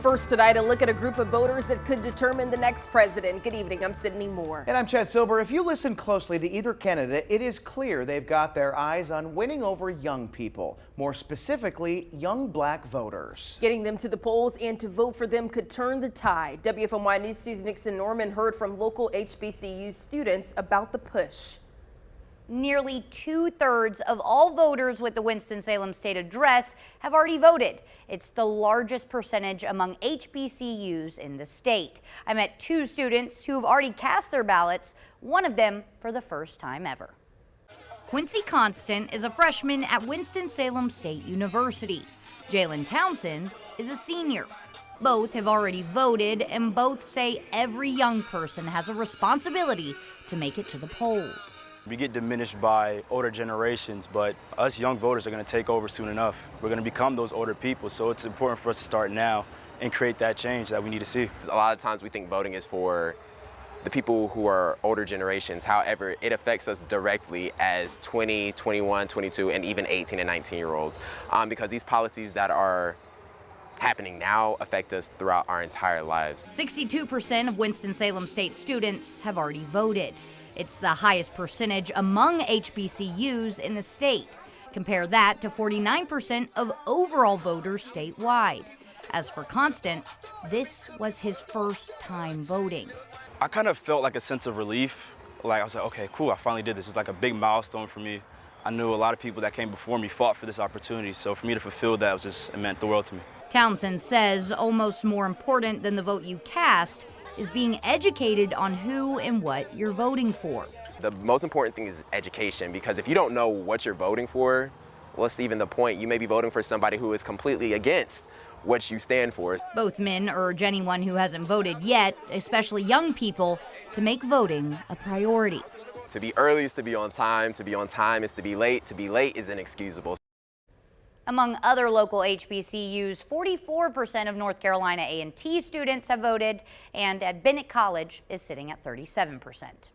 First tonight, a look at a group of voters that could determine the next president. Good evening, I'm Sydney Moore. And I'm Chad Silber. If you listen closely to either candidate, it is clear they've got their eyes on winning over young people, more specifically, young black voters. Getting them to the polls and to vote for them could turn the tide. WFMY News News Nixon Norman heard from local HBCU students about the push. Nearly 2/3 of all voters with the Winston-Salem state address have already voted. It's the largest percentage among HBCUs in the state. I met two students who have already cast their ballots, one of them for the first time ever. Quincy Constant is a freshman at Winston-Salem State University. Jalen Townsend is a senior. Both have already voted, and both say every young person has a responsibility to make it to the polls. We get diminished by older generations, but us young voters are going to take over soon enough. We're going to become those older people, so it's important for us to start now and create that change that we need to see. A lot of times we think voting is for the people who are older generations. However, it affects us directly as 20, 21, 22, and even 18 and 19-year-olds because these policies that are happening now affect us throughout our entire lives. 62% of Winston-Salem State students have already voted. It's the highest percentage among HBCUs in the state. Compare that to 49% of overall voters statewide. As for Constant, this was his first time voting. I kind of felt like a sense of relief. Like I was like, okay, cool, I finally did this. It's like a big milestone for me. I knew a lot of people that came before me fought for this opportunity, so for me to fulfill that it meant the world to me. Townsend says almost more important than the vote you cast is being educated on who and what you're voting for. The most important thing is education, because if you don't know what you're voting for, what's even the point? You may be voting for somebody who is completely against what you stand for. Both men urge anyone who hasn't voted yet, especially young people, to make voting a priority. To be early is to be on time is to be late is inexcusable. Among other local HBCUs, 44% of North Carolina A&T students have voted, and at Bennett College is sitting at 37%.